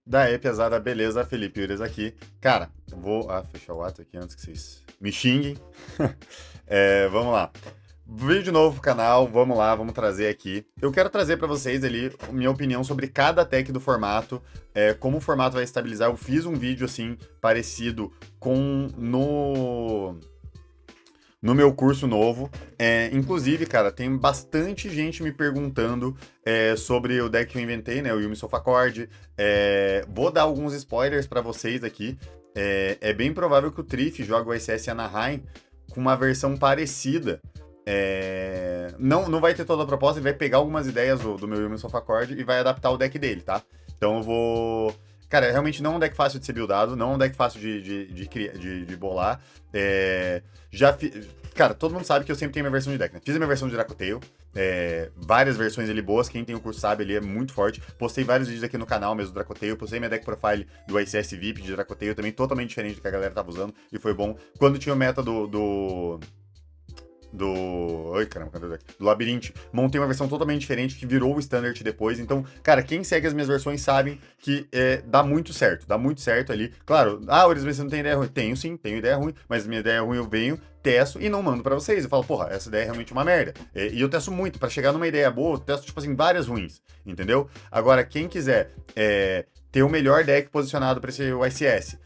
Daí, pesada, beleza, Felipe Ures aqui. Cara, vou fechar o WhatsApp aqui antes que vocês me xinguem. Vamos lá. Vídeo novo pro canal, vamos lá, vamos trazer aqui. Eu quero trazer para vocês ali minha opinião sobre cada tech do formato, como o formato vai estabilizar. Eu fiz um vídeo assim, parecido com no meu curso novo. Inclusive, cara, tem bastante gente me perguntando sobre o deck que eu inventei, né? O Yumi Sofaccord. Vou dar alguns spoilers para vocês aqui. É bem provável que o Trif jogue o SS Anaheim com uma versão parecida. Não vai ter toda a proposta, ele vai pegar algumas ideias do meu Yumi Sofaccord e vai adaptar o deck dele, tá? Então eu vou. Cara, realmente não é um deck fácil de ser buildado, não é um deck fácil de bolar. Cara, todo mundo sabe que eu sempre tenho minha versão de deck, né? Fiz a minha versão de Dracotale, várias versões ali boas, quem tem o curso sabe, ele é muito forte. Postei vários vídeos aqui no canal mesmo do Dracotale, postei minha deck profile do ICS VIP de Dracotale, também totalmente diferente do que a galera tava usando, e foi bom. Quando tinha o meta Ai, caramba, cadê o deck? Do Labirinte. Montei uma versão totalmente diferente que virou o Standard depois. Então, cara, quem segue as minhas versões sabe que dá muito certo ali. Claro, Ores, mas você não tem ideia ruim. Tenho sim, tenho ideia ruim, mas minha ideia ruim eu venho, testo e não mando pra vocês. Eu falo, porra, essa ideia é realmente uma merda. E eu testo muito, pra chegar numa ideia boa, eu testo, tipo assim, várias ruins, entendeu? Agora, quem quiser ter o melhor deck posicionado pra esse ICS,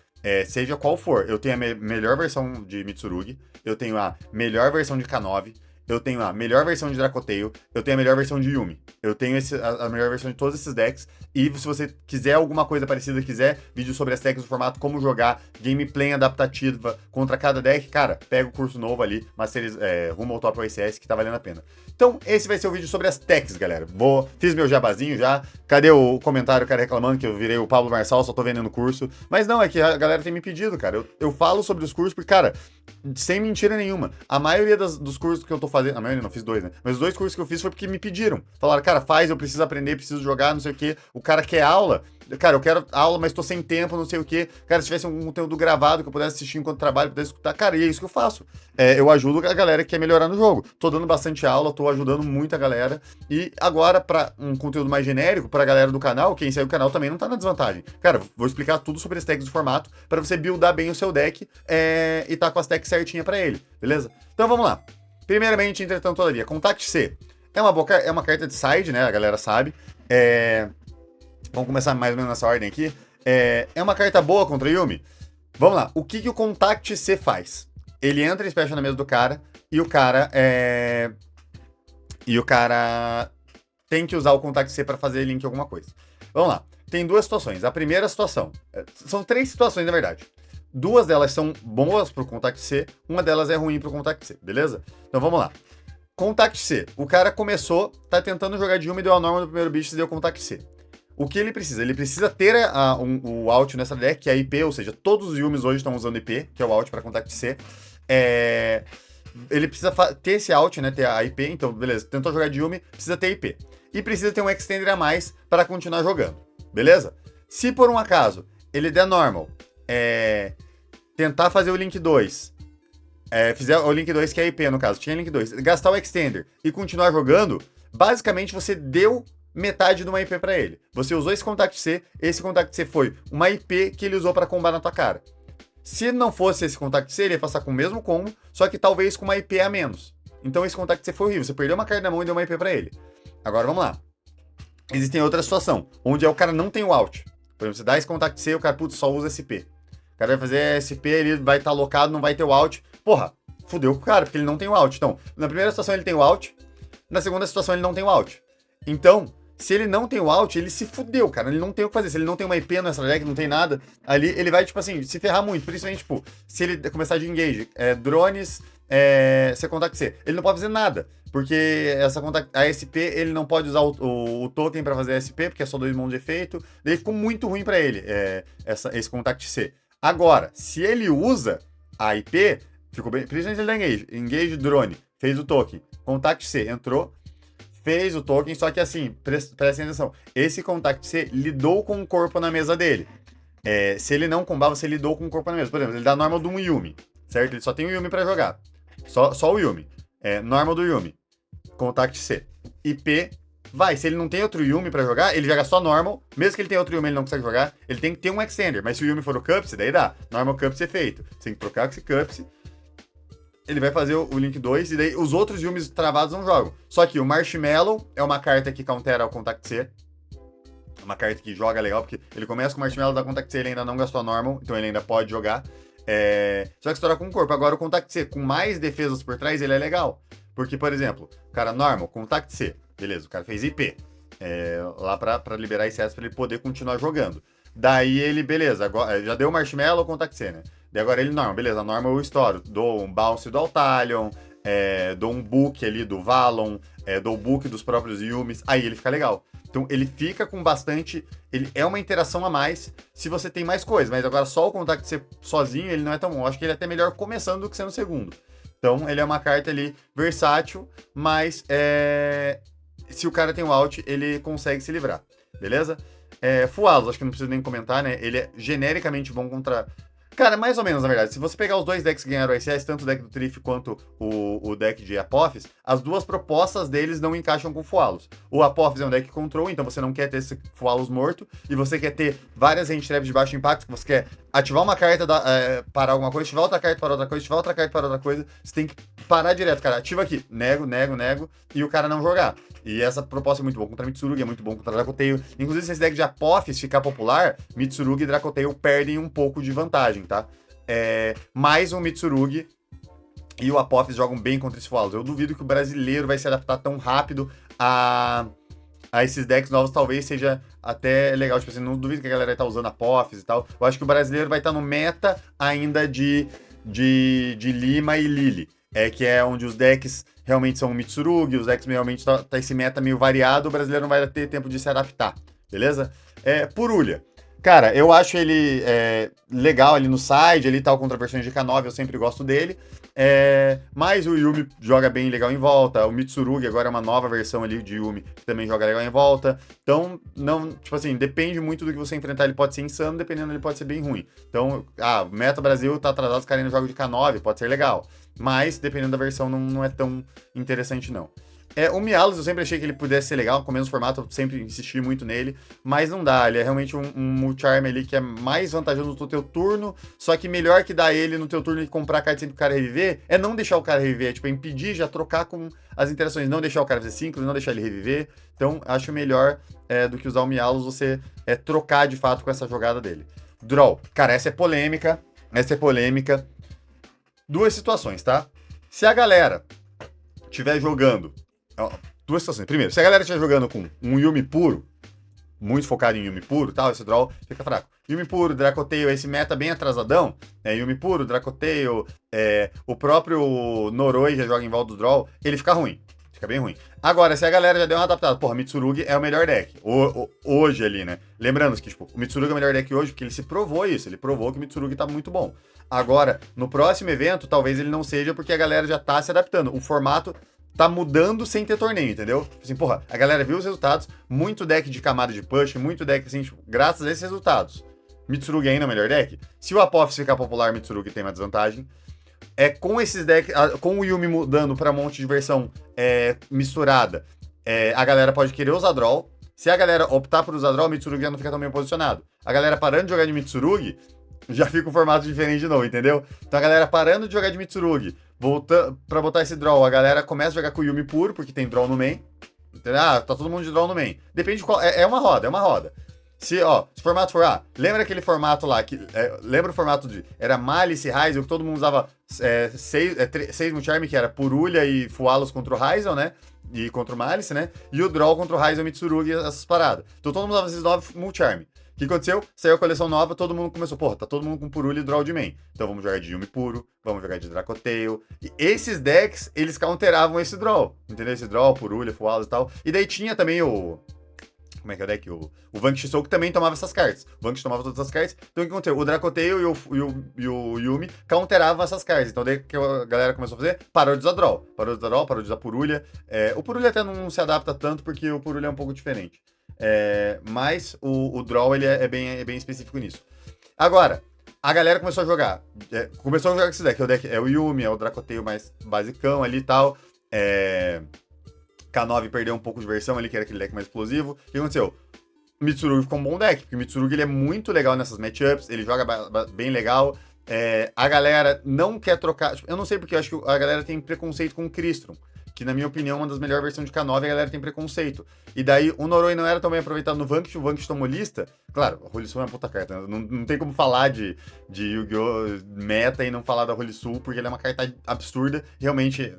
seja qual for, eu tenho a melhor versão de Mitsurugi, eu tenho a melhor versão de K9, eu tenho a melhor versão de Dracotale, eu tenho a melhor versão de Yumi. Eu tenho a melhor versão de todos esses decks. E se você quiser alguma coisa parecida, quiser vídeo sobre as techs do formato, como jogar, gameplay adaptativa contra cada deck, cara, pega o curso novo ali, rumo ao Top OSS, que tá valendo a pena. Então, esse vai ser o vídeo sobre as techs, galera. Fiz meu jabazinho já. Cadê o comentário, cara, reclamando que eu virei o Pablo Marçal, só tô vendendo curso. Mas não, é que a galera tem me pedido, cara. Eu falo sobre os cursos porque, cara, sem mentira nenhuma, a maioria dos cursos que eu tô fazendo, a maioria não, fiz dois, né? Mas os dois cursos que eu fiz foi porque me pediram. Falaram, cara, faz, eu preciso aprender, preciso jogar, não sei o quê. O cara quer aula. Cara, eu quero aula, mas tô sem tempo, não sei o quê. Cara, se tivesse um conteúdo gravado que eu pudesse assistir enquanto trabalho, pudesse escutar, cara, e é isso que eu faço. Eu ajudo a galera que quer melhorar no jogo. Tô dando bastante aula, tô ajudando muita galera. E agora, pra um conteúdo mais genérico, pra galera do canal, quem segue o canal também não tá na desvantagem. Cara, vou explicar tudo sobre as techs do formato pra você buildar bem o seu deck e tá com as techs certinha pra ele, beleza? Então vamos lá. Primeiramente, entretanto, todavia, Contact C. É uma carta de side, né? A galera sabe. Vamos começar mais ou menos nessa ordem aqui. É uma carta boa contra Yumi? Vamos lá. O que o Contact C faz? Ele entra e special na mesa do cara e o cara tem que usar o Contact C para fazer link alguma coisa. Vamos lá. Tem duas situações. A primeira situação... São três situações, na verdade. Duas delas são boas pro Contact C, uma delas é ruim pro Contact C, beleza? Então vamos lá. Contact C. O cara começou, tá tentando jogar de Yumi, deu a norma do primeiro bicho e deu Contact C. O que ele precisa? Ele precisa ter o out nessa deck, que é a IP, ou seja, todos os Yumis hoje estão usando IP, que é o out para Contact C. Ele precisa ter esse out, né? Ter a IP, então, beleza. Tentou jogar de Yumi, precisa ter IP. E precisa ter um extender a mais para continuar jogando, beleza? Se por um acaso ele der normal, tentar fazer o Link 2, fizer o Link 2, que é a IP no caso, tinha Link 2, gastar o extender e continuar jogando, basicamente você deu metade de uma IP pra ele. Você usou esse Contact C, esse Contact C foi uma IP que ele usou pra combar na tua cara. Se não fosse esse Contact C, ele ia passar com o mesmo combo, só que talvez com uma IP a menos. Então esse Contact C foi horrível, você perdeu uma carta na mão e deu uma IP pra ele. Agora vamos lá. Existe outra situação, onde o cara não tem o out. Por exemplo, você dá esse Contact C e o cara, putz, só usa SP. O cara vai fazer SP, ele vai estar locado, não vai ter o out. Porra, fudeu com o cara, porque ele não tem o out. Então, na primeira situação ele tem o out, na segunda situação ele não tem o out. Então, se ele não tem o out, ele se fudeu, cara. Ele não tem o que fazer. Se ele não tem uma IP nessa deck, não tem nada, ali ele vai, tipo assim, se ferrar muito. Principalmente, tipo, se ele começar de engage, drones, você Contact C. Ele não pode fazer nada. Porque a SP, ele não pode usar o token pra fazer a SP, porque é só 2 mãos de efeito. Daí ficou muito ruim pra ele, esse Contact C. Agora, se ele usa a IP, ficou bem. Principalmente se ele dá engage. Engage drone, fez o token. Contact C, entrou, fez o token, só que assim, prestem atenção. Esse Contact C lidou com o corpo na mesa dele. Se ele não combar, você lidou com o corpo na mesa. Por exemplo, ele dá normal de um Yumi, certo? Ele só tem o Yumi pra jogar. Só o Yumi. Normal do Yumi. Contact C. IP vai. Se ele não tem outro Yuumi pra jogar, ele joga só normal. Mesmo que ele tenha outro Yuumi, ele não consegue jogar. Ele tem que ter um extender. Mas se o Yuumi for o Cupse, daí dá. Normal Cupse é feito. Você tem que trocar com esse Cupse. Ele vai fazer o Link 2 e daí os outros Yuumis travados não jogam. Só que o Marshmallow é uma carta que countera o Contact C. Uma carta que joga legal, porque ele começa com o Marshmallow da Contact C, ele ainda não gastou a normal, então ele ainda pode jogar. Só que estoura com o corpo. Agora o Contact C com mais defesas por trás, ele é legal. Porque, por exemplo, o cara normal, Contact C, beleza, o cara fez IP. Lá pra liberar esse S pra ele poder continuar jogando. Daí ele, beleza, agora, já deu o Marshmallow, Contact C, né? Daí agora ele normal, beleza, normal eu estouro. Dou um bounce do Altalion, dou um book ali do Valon, dou o book dos próprios Yuumis, aí ele fica legal. Então ele fica com bastante. Ele é uma interação a mais se você tem mais coisas, mas agora só o Contact C sozinho ele não é tão bom. Eu acho que ele é até melhor começando do que sendo segundo. Então ele é uma carta ali versátil, mas se o cara tem o alt, ele consegue se livrar, beleza? Fualos, acho que não preciso nem comentar, né? Ele é genericamente bom contra. Cara, mais ou menos, na verdade. Se você pegar os dois decks que ganharam o ICS, tanto o deck do Trif quanto o deck de Apophis, as duas propostas deles não encaixam com Fualos. O Apophis é um deck control, então você não quer ter esse Fualos morto, e você quer ter várias hand traps de baixo impacto, que você quer ativar uma carta para alguma coisa, ativar outra carta para outra coisa, ativar outra carta para outra coisa, você tem que parar direto, cara. Ativa aqui, nego, e o cara não jogar. E essa proposta é muito boa contra Mitsurugi, é muito bom contra Dracotail. Inclusive, se esse deck de Apophis ficar popular, Mitsurugi e Dracotail perdem um pouco de vantagem, tá? Mas o Mitsurugi e o Apophis jogam bem contra esse Fualos. Eu duvido que o brasileiro vai se adaptar tão rápido a esses decks novos. Talvez seja até legal. Tipo assim, não duvido que a galera vai estar usando Apophis e tal. Eu acho que o brasileiro vai estar no meta ainda de Lima e Lili. Que é onde os decks realmente são o Mitsurugi, os decks realmente tá esse meta meio variado, o brasileiro não vai ter tempo de se adaptar, beleza? Purulha. Cara, eu acho ele legal ali no side, ali tal, contra versões de K9, eu sempre gosto dele. Mas o Yuumi joga bem legal em volta, o Mitsurugi agora é uma nova versão ali de Yuumi, que também joga legal em volta. Então, não, tipo assim, depende muito do que você enfrentar, ele pode ser insano, dependendo ele pode ser bem ruim. Então, o Meta Brasil tá atrasado, os caras ainda jogam de K9, pode ser legal. Mas, dependendo da versão, não é tão interessante, não. O Mialos, eu sempre achei que ele pudesse ser legal, com menos formato, eu sempre insisti muito nele, mas não dá, ele é realmente um multi-arm ali que é mais vantajoso no teu turno, só que melhor que dar ele no teu turno e comprar carta sempre pro cara reviver, é não deixar o cara reviver, tipo, impedir, já trocar com as interações, não deixar o cara fazer ciclo, não deixar ele reviver, então acho melhor do que usar o Mialos você trocar de fato com essa jogada dele. Draw, cara, essa é polêmica, duas situações, tá? Se a galera estiver jogando. Duas situações. Primeiro, se a galera estiver jogando com um Yuumi puro, muito focado em Yuumi puro, tal, esse draw fica fraco. Yuumi puro, Dracotail, esse meta bem atrasadão, Yuumi puro, Dracotail, o próprio Noroi já joga em volta do draw, ele fica ruim. Fica bem ruim. Agora, se a galera já deu uma adaptada, porra, Mitsurugi é o melhor deck. Hoje ali, né? Lembrando que, tipo, o Mitsurugi é o melhor deck hoje porque ele se provou isso. Ele provou que o Mitsurugi tá muito bom. Agora, no próximo evento, talvez ele não seja porque a galera já tá se adaptando. O formato tá mudando sem ter torneio, entendeu? Assim, porra, a galera viu os resultados, muito deck de camada de push, muito deck, assim, tipo, graças a esses resultados. Mitsurugi ainda é o melhor deck? Se o Apophis ficar popular, Mitsurugi tem uma desvantagem. Com esses decks, com o Yuumi mudando pra um monte de versão misturada, a galera pode querer usar draw. Se a galera optar por usar draw, o Mitsurugi já não fica tão bem posicionado. A galera parando de jogar de Mitsurugi, já fica um formato diferente de novo, entendeu? Então a galera parando de jogar de Mitsurugi, pra botar esse draw, a galera começa a jogar com o Yuumi puro, porque tem draw no main. Entendeu? Tá todo mundo de draw no main. Depende de qual. É uma roda. Se o formato for. Lembra aquele formato lá? Lembra o formato de. Era Malice e Ryzen, que todo mundo usava 6 multi-arm, que era Purulha e Fualos contra o Ryzen, né? E contra o Malice, né? E o draw contra o Ryzen, Mitsurugi e essas paradas. Então todo mundo usava esses 9 multi-arm. O que aconteceu? Saiu a coleção nova, todo mundo começou, porra, tá todo mundo com Purulha e draw de main. Então vamos jogar de Yuumi puro, vamos jogar de Dracotail. E esses decks, eles counteravam esse draw, entendeu? Esse draw, Purulha, Fualos e tal. E daí tinha também o... Como é que é o deck? O Vanquish Soul que também tomava essas cartas. O Vanquish tomava todas as cartas. Então o que aconteceu? O Dracotail e o Yuumi counteravam essas cartas. Então daí que a galera começou a fazer, parou de usar draw. Parou de usar Purulha. O Purulha até não se adapta tanto porque o Purulha é um pouco diferente. Mas o draw ele é bem específico nisso. Agora, a galera começou a jogar. Começou a jogar com esse deck. O deck é o Yuumi, é o Dracotail mais basicão ali e tal. K9 perdeu um pouco de versão ali, que era aquele deck mais explosivo. O que aconteceu? O Mitsurugi ficou um bom deck, porque o Mitsurugi ele é muito legal nessas matchups, ele joga bem legal. A galera não quer trocar. Eu não sei porque, eu acho que a galera tem preconceito com o Crystron, que na minha opinião é uma das melhores versões de K9, a galera tem preconceito. E daí o Noroi não era tão bem aproveitado no Vanquish, o Vanquish tomou lista. Claro, a Holy Soul é uma puta carta, não tem como falar de Yu-Gi-Oh! Meta e não falar da Holy Soul, porque ela é uma carta absurda. Realmente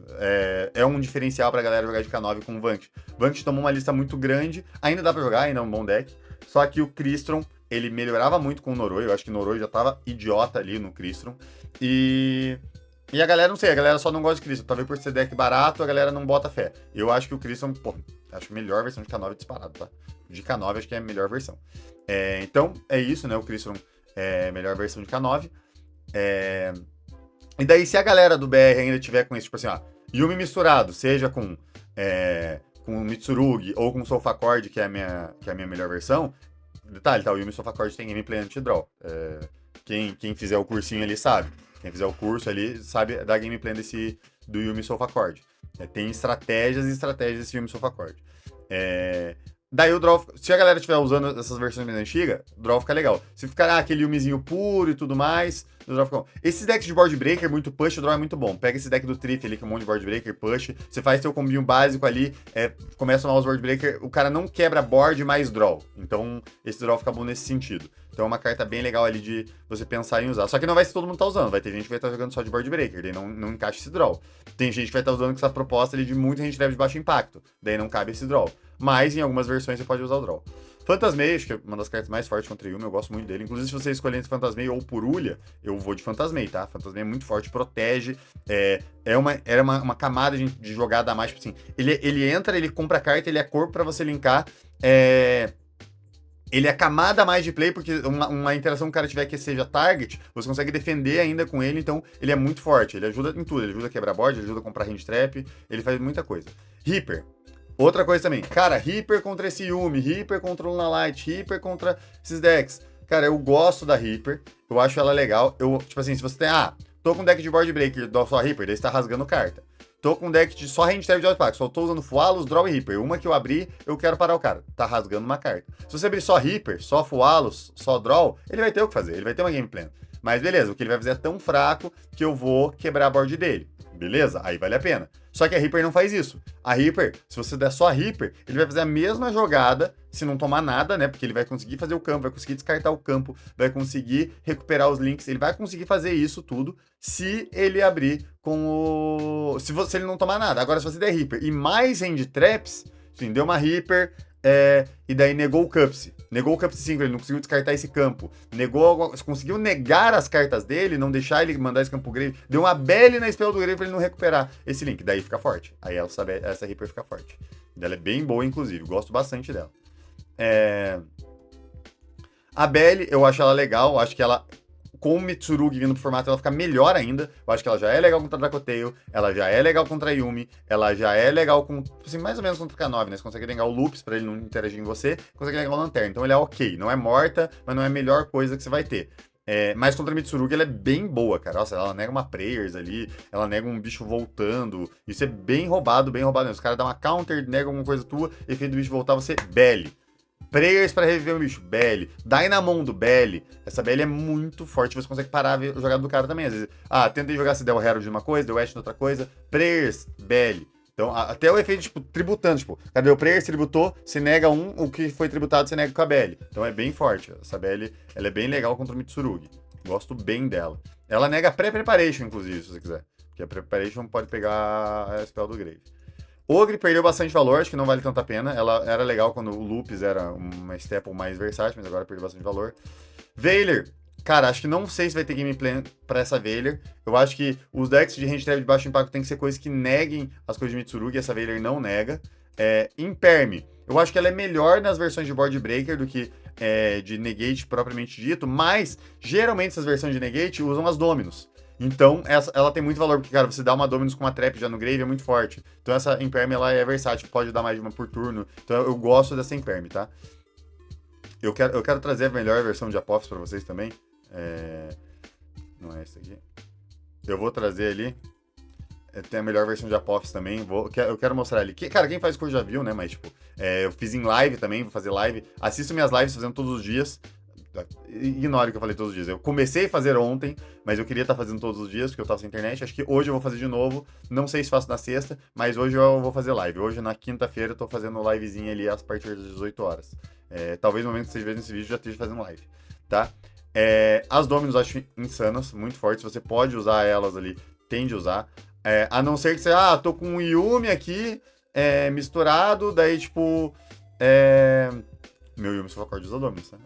é um diferencial pra galera jogar de K9 com o Vanquish. Vanquish tomou uma lista muito grande, ainda dá pra jogar, ainda é um bom deck. Só que o Crystron, ele melhorava muito com o Noroi, eu acho que o Noroi já tava idiota ali no Crystron. E a galera, não sei, a galera só não gosta de Crystron. Talvez por ser deck barato, a galera não bota fé. Eu acho que o Crystron, pô, acho a melhor versão de K9 disparado, tá? De K9 acho que é a melhor versão. Então, é isso, né? O Crystron é a melhor versão de K9. E daí, se a galera do BR ainda tiver com isso, tipo assim, ó, Yumi misturado, seja com o Mitsurugi ou com o Solfaccord, que é a minha melhor versão. Detalhe, tá? O Yumi Solfaccord tem gameplay anti-draw. Quem fizer o cursinho ali sabe. Quem fizer o curso ali sabe da gameplay do Yumi Solfaccord. Tem estratégias e estratégias desse Yumi Solfaccord. Daí o draw, se a galera estiver usando essas versões mais antigas, o draw fica legal. Se ficar aquele Yumizinho puro e tudo mais, o draw fica bom. Esses decks de board breaker, muito push, o draw é muito bom. Pega esse deck do Trif ali, que é um monte de board breaker, push, você faz seu combinho básico ali, começa a usar os board breaker, o cara não quebra board mais draw. Então, esse draw fica bom nesse sentido. Então é uma carta bem legal ali de você pensar em usar. Só que não vai ser todo mundo tá usando, vai ter gente que vai estar jogando só de board breaker, daí não encaixa esse draw. Tem gente que vai estar usando com essa proposta ali de muita gente leve de baixo impacto, daí não cabe esse draw. Mas em algumas versões você pode usar o draw. Fantasmeia, acho que é uma das cartas mais fortes contra Yumi, eu gosto muito dele. Inclusive, se você escolher entre Fantasmeia ou Purulha, eu vou de Fantasmeia, tá? Fantasmeia é muito forte, protege, era uma camada de jogada a mais, tipo assim, ele entra, ele compra a carta, ele é corpo pra você linkar, ele é camada a mais de play, porque uma interação que o cara tiver que seja target, você consegue defender ainda com ele, então ele é muito forte, ele ajuda em tudo, ele ajuda a quebrar board, ele ajuda a comprar hand trap, ele faz muita coisa. Reaper. Outra coisa também, cara, Reaper contra esse Yumi, Reaper contra o Luna Light, Reaper contra esses decks. Cara, eu gosto da Reaper, eu acho ela legal. Tipo assim, se você tem, tô com um deck de board breaker, só Reaper, daí você tá rasgando carta. Tô com um deck de só hand trap de outpack, só tô usando Fualos, Draw e Reaper. Uma que eu abri, eu quero parar o cara. Tá rasgando uma carta. Se você abrir só Reaper, só Fualos, só Draw, ele vai ter o que fazer, ele vai ter uma game plan. Mas beleza, o que ele vai fazer é tão fraco que eu vou quebrar a board dele. Beleza? Aí vale a pena. Só que a Reaper não faz isso. A Reaper, se você der só a Reaper, ele vai fazer a mesma jogada se não tomar nada, né? Porque ele vai conseguir fazer o campo, vai conseguir descartar o campo, vai conseguir recuperar os links, ele vai conseguir fazer isso tudo se ele abrir com o... Se ele não tomar nada. Agora, se você der Reaper e mais hand traps, sim, deu uma Reaper... e daí negou o Cupse. Negou o Cupse 5, ele não conseguiu descartar esse campo. Conseguiu negar as cartas dele, não deixar ele mandar esse campo pro Grave. Deu uma Belle na spell do Grave pra ele não recuperar esse link. Daí fica forte. Aí essa Reaper fica forte. Ela é bem boa, inclusive. Gosto bastante dela. A Belle, eu acho ela legal. Acho que ela... Com o Mitsurugi vindo pro formato, ela fica melhor ainda. Eu acho que ela já é legal contra Dracotail, ela já é legal contra Yumi, ela já é legal com, assim, mais ou menos contra o K9, né? Você consegue negar o Loops pra ele não interagir em você, consegue negar o Lanterna. Então ele é ok. Não é morta, mas não é a melhor coisa que você vai ter. Mas contra a Mitsurugi ela é bem boa, cara. Nossa, ela nega uma Prayers ali, ela nega um bicho voltando. Isso é bem roubado mesmo. Os caras dão uma counter, negam alguma coisa tua, efeito do bicho voltar, você Belle. Prayers pra reviver o bicho, Belle. Dynamon Belle. Essa Belle é muito forte, você consegue parar a jogada do cara também. Às vezes, tentei jogar se der o Herald de uma coisa, deu Ash de outra coisa. Prayers, Belle. Então, até o efeito, tipo, tributando, tipo, cadê o Prayers, tributou, você nega o que foi tributado, você nega com a Belle. Então é bem forte. Essa Belle, ela é bem legal contra o Mitsurugi. Gosto bem dela. Ela nega pré-preparation, inclusive, se você quiser. Porque a preparation pode pegar a spell do Grave. Ogre perdeu bastante valor, acho que não vale tanta pena. Ela era legal quando o Loops era uma staple mais versátil, mas agora perdeu bastante valor. Veiler, cara, acho que não sei se vai ter gameplay pra essa Veiler. Eu acho que os decks de hand trap de baixo impacto tem que ser coisas que neguem as coisas de Mitsurugi, essa Veiler não nega. Imperme, eu acho que ela é melhor nas versões de Board Breaker do que de Negate propriamente dito, mas geralmente essas versões de Negate usam as Dominus. Então, ela tem muito valor, porque, cara, você dá uma Dominus com uma Trap já no Grave é muito forte. Então, essa Imperme, ela é versátil, pode dar mais de uma por turno. Então, eu gosto dessa Imperme, tá? Eu quero trazer a melhor versão de Apophis pra vocês também. Não é essa aqui. Eu vou trazer ali. Tem a melhor versão de Apophis também. Eu quero mostrar ali. Cara, quem faz curso já viu, né? Mas, tipo, eu fiz em live também, vou fazer live. Assisto minhas lives fazendo todos os dias. Ignore o que eu falei todos os dias. Eu comecei a fazer ontem, mas eu queria estar fazendo todos os dias, porque eu tava sem internet. Acho que hoje eu vou fazer de novo. Não sei se faço na sexta, mas hoje eu vou fazer live. Hoje, na quinta-feira, eu tô fazendo livezinha ali a partir das 18 horas. Talvez no momento que vocês vejam esse vídeo já esteja fazendo live, tá? As Dominus eu acho insanas, muito fortes. Você pode usar elas ali, tende a usar. A não ser que você, tô com um Yumi aqui, misturado, daí, tipo, meu Yumi só acorde usa Dominus, né?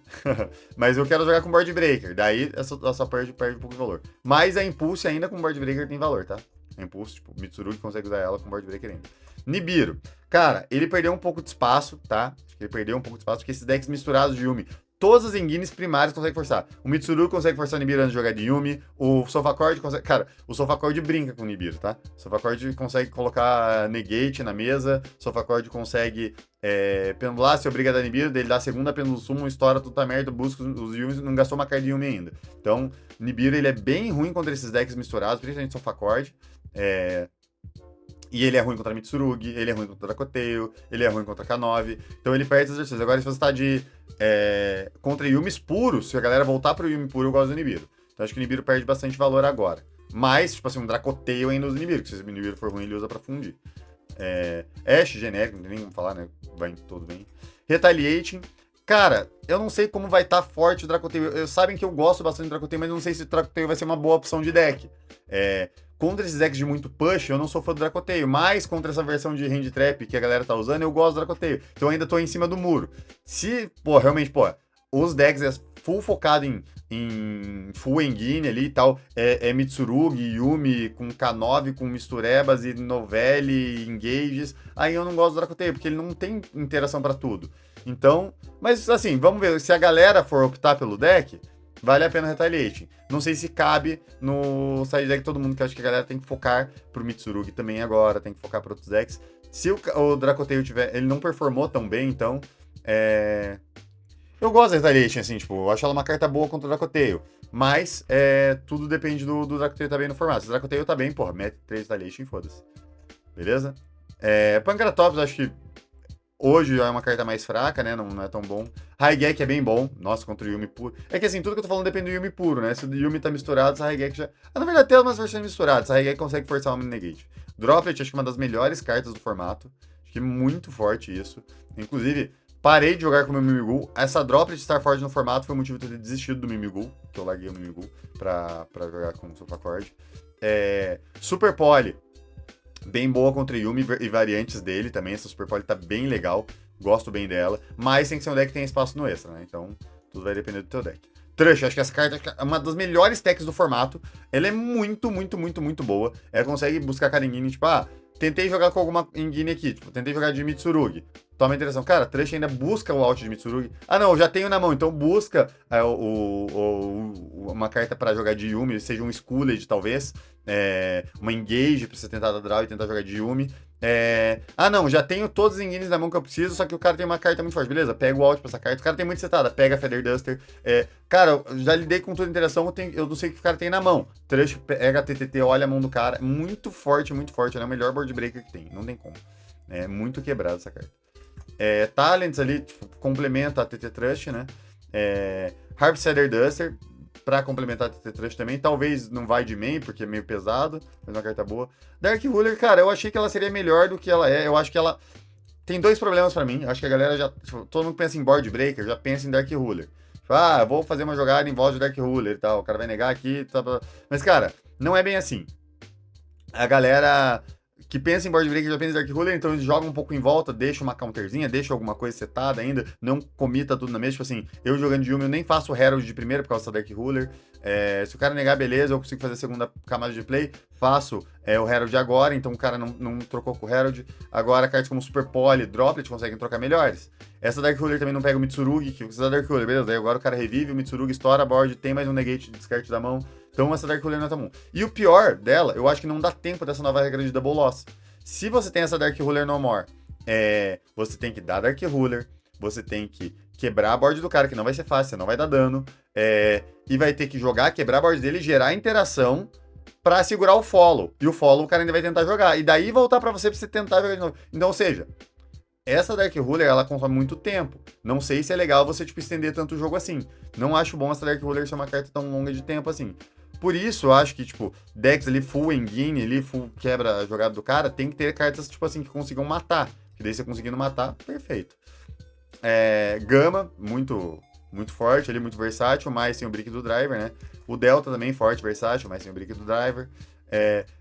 Mas eu quero jogar com Board Breaker, daí essa perde um pouco de valor. Mas a Impulse ainda com Board Breaker tem valor, tá? A Impulse, tipo, Mitsurugi consegue usar ela com Board Breaker ainda. Nibiru, cara, ele perdeu um pouco de espaço, tá? Acho que ele perdeu um pouco de espaço, porque esses decks misturados de Yumi, todas as Engines primárias conseguem forçar. O Mitsuru consegue forçar o Nibiru antes de jogar de Yumi. O Sofacord consegue... Cara, o Sofacord brinca com o Nibiru, tá? O Sofacord consegue colocar Negate na mesa. O Sofacord consegue pendular, se obriga a dar Nibiru. Daí ele dá a segunda Pêndulo Summon, estoura toda a merda, busca os Yumis e não gastou uma carta de Yumi ainda. Então, Nibiru, ele é bem ruim contra esses decks misturados, principalmente Sofacord. E ele é ruim contra Mitsurugi, ele é ruim contra Dracoteio, ele é ruim contra K9. Então ele perde as exercícios. Agora, se você tá contra Yumis puros, se a galera voltar pro Yumi puro, eu gosto do Nibiru. Então acho que o Nibiru perde bastante valor agora. Mas, tipo assim, um Dracoteio ainda usa o Nibiru, que se o Nibiru for ruim, ele usa pra fundir. Ash, genérico, não tem nem como falar, né? Vai em todo bem. Retaliating. Cara, eu não sei como vai estar forte o Dracoteio. Sabem que eu gosto bastante do Dracoteio, mas eu não sei se o Dracoteio vai ser uma boa opção de deck. Contra esses decks de muito push, eu não sou fã do Dracoteio, mas contra essa versão de Hand Trap que a galera tá usando, eu gosto do Dracoteio. Então eu ainda tô em cima do muro. Se, realmente, os decks full focado em full engine ali e tal, Mitsurugi, Yumi, com K9, com Misturebas e Novelli, Engages, aí eu não gosto do Dracoteio, porque ele não tem interação pra tudo. Então, mas assim, vamos ver, se a galera for optar pelo deck, vale a pena Retaliating. Não sei se cabe no side deck todo mundo, que eu acho que a galera tem que focar pro Mitsurugi também agora, tem que focar para outros decks. Se o Dracoteio ele não performou tão bem, então eu gosto da Retaliating, assim, tipo, eu acho ela uma carta boa contra o Dracoteio. Mas tudo depende do Dracoteio tá bem no formato. Se o Dracoteio tá bem, mete 3 Retaliating e foda-se. Beleza? Pankratops, acho que hoje é uma carta mais fraca, né? Não é tão bom. Raigeki é bem bom. Nossa, contra o Yumi puro. É que assim, tudo que eu tô falando depende do Yumi puro, né? Se o Yumi tá misturado, essa Raigeki já... na verdade, tem umas versões misturadas. A Raigeki consegue forçar o Omni Negate. Droplet, acho que é uma das melhores cartas do formato. Acho que é muito forte isso. Inclusive, parei de jogar com o meu Mimigul. Essa Droplet estar forte no formato foi o motivo de eu ter desistido do Mimigul. Que eu larguei o Mimigul pra jogar com o Sofacord. Super Poly. Bem boa contra Yumi e variantes dele também. Essa Super Poly tá bem legal. Gosto bem dela. Mas tem que ser um deck que tem espaço no extra, né? Então, tudo vai depender do teu deck. Trush, acho que essa carta é uma das melhores techs do formato. Ela é muito, muito, muito, muito boa. Ela consegue buscar cada engine, tipo, tentei jogar com alguma engine aqui. Tipo, tentei jogar de Mitsurugi. Toma interação. Cara, Trush ainda busca o out de Mitsurugi. Não, eu já tenho na mão. Então busca uma carta pra jogar de Yumi, seja um Schooled, talvez. Uma Engage pra você tentar dar draw e tentar jogar de Yumi. Não, já tenho todos os engines na mão que eu preciso, só que o cara tem uma carta muito forte. Beleza, pega o out pra essa carta. O cara tem muito setada, pega a Feather Duster. Cara, eu já lidei com toda a interação, eu não sei o que o cara tem na mão. Trush pega a TTT, olha a mão do cara. Muito forte, muito forte. Ela é o melhor board breaker que tem, não tem como. É muito quebrado essa carta. Talents ali, tipo, complementa a TT Trust, né? Harp Feather Duster, pra complementar a TT Trust também. Talvez não vai de main, porque é meio pesado, mas é uma carta boa. Dark Ruler, cara, eu achei que ela seria melhor do que ela é. Eu acho que ela tem 2 problemas pra mim. Eu acho que a galera já... Tipo, todo mundo pensa em Board Breaker, já pensa em Dark Ruler. Tipo, vou fazer uma jogada em volta de Dark Ruler e tal. O cara vai negar aqui, tá... Mas, cara, não é bem assim. A galera que pensa em Board Breaker já pensa em Dark Ruler, então eles jogam um pouco em volta, deixa uma counterzinha, deixa alguma coisa setada ainda, não comita tudo na mesa. Tipo assim, eu jogando de Yumi, eu nem faço o Herald de primeira por causa da Dark Ruler. Se o cara negar, beleza, eu consigo fazer a segunda camada de play, faço o Herald agora, então o cara não trocou com o Herald. Agora, cartas como Super Poly, Droplet conseguem trocar melhores. Essa Dark Ruler também não pega o Mitsurugi, que precisa da Dark Ruler, beleza? Daí agora o cara revive, o Mitsurugi estoura a board, tem mais um negate de descarte da mão. Então essa Dark Ruler não é tão bom. E o pior dela, eu acho que não dá tempo dessa nova regra de Double Loss. Se você tem essa Dark Ruler no more, você tem que dar Dark Ruler, você tem que quebrar a board do cara, que não vai ser fácil, você não vai dar dano, e vai ter que jogar, quebrar a board dele, gerar interação, pra segurar o follow. E o follow o cara ainda vai tentar jogar. E daí voltar pra você tentar jogar de novo. Então, ou seja, essa Dark Ruler, ela consome muito tempo. Não sei se é legal você, tipo, estender tanto o jogo assim. Não acho bom essa Dark Ruler ser uma carta tão longa de tempo assim. Por isso, eu acho que, tipo, decks ali full engine, ali, full quebra a jogada do cara, tem que ter cartas, tipo assim, que consigam matar. Que daí você conseguindo matar, perfeito. Gama, muito forte ali, muito versátil, mas sem o brick do driver, né? O Delta também forte, versátil, mas sem o brick do driver.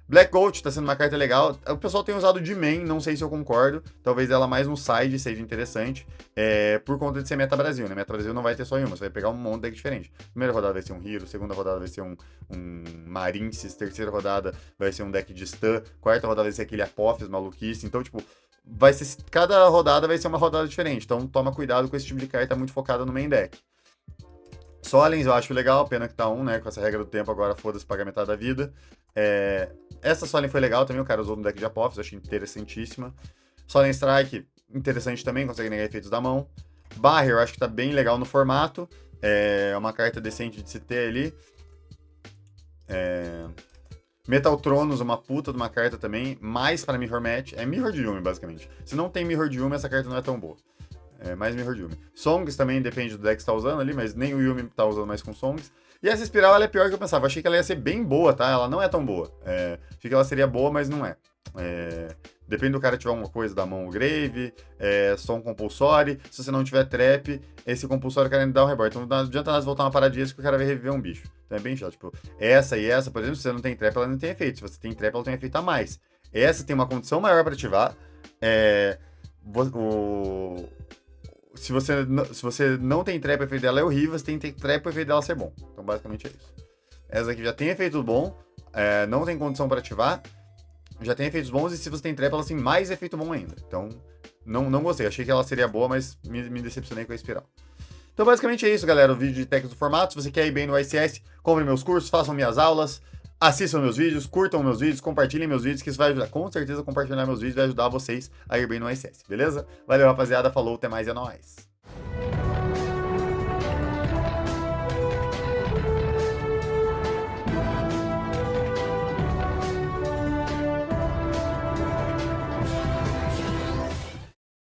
Black Gold tá sendo uma carta legal. O pessoal tem usado de main, não sei se eu concordo. Talvez ela mais no side seja interessante. Por conta de ser Meta Brasil, né? Meta Brasil não vai ter só uma, você vai pegar um monte de deck diferente. Primeira rodada vai ser um Hero, segunda rodada vai ser um Marinces, terceira rodada vai ser um deck de stun, quarta rodada vai ser aquele Apophis maluquice. Então, tipo, cada rodada vai ser uma rodada diferente. Então, toma cuidado com esse tipo de carta muito focada no main deck. Solens eu acho legal, pena que tá né? Com essa regra do tempo agora, foda-se, paga metade da vida. Essa Solen foi legal também, o cara usou no deck de Apophis, achei interessantíssima. Solen Strike, interessante também, consegue negar efeitos da mão. Barrier, eu acho que tá bem legal no formato. É uma carta decente de se ter ali. Metal Tronos, uma puta de uma carta também, mais pra Mirror Match. É Mirror de Yume, basicamente. Se não tem Mirror de Yume, essa carta não é tão boa. Mais Mirror de Yume. Songs também depende do deck que você tá usando ali, mas nem o Yume tá usando mais com Songs. E essa espiral, ela é pior que eu pensava. Eu achei que ela ia ser bem boa, tá? Ela não é tão boa. Achei que ela seria boa, mas não é. Depende do cara tiver uma coisa da mão, o Grave, só um compulsório. Se você não tiver trap, esse compulsório o cara ainda dá um rebote. Então não adianta nada voltar uma paradinha que o cara vai reviver um bicho. Então é bem chato. Tipo, essa e essa, por exemplo, se você não tem trap, ela não tem efeito. Se você tem trap, ela tem efeito a mais. Essa tem uma condição maior para ativar. Se você não tem trap, o efeito dela é horrível. Se tem trap, o efeito dela ser bom. Então basicamente é isso. Essa aqui já tem efeito bom, não tem condição para ativar. Já tem efeitos bons, e se você tem trap, ela tem mais efeito bom ainda. Então, não gostei. Achei que ela seria boa, mas me decepcionei com a espiral. Então, basicamente é isso, galera. O vídeo de técnicos do formato. Se você quer ir bem no ICS, compre meus cursos, façam minhas aulas, assistam meus vídeos, curtam meus vídeos, compartilhem meus vídeos, que isso vai ajudar. Com certeza, compartilhar meus vídeos vai ajudar vocês a ir bem no ICS, beleza? Valeu, rapaziada. Falou, até mais, é nóis.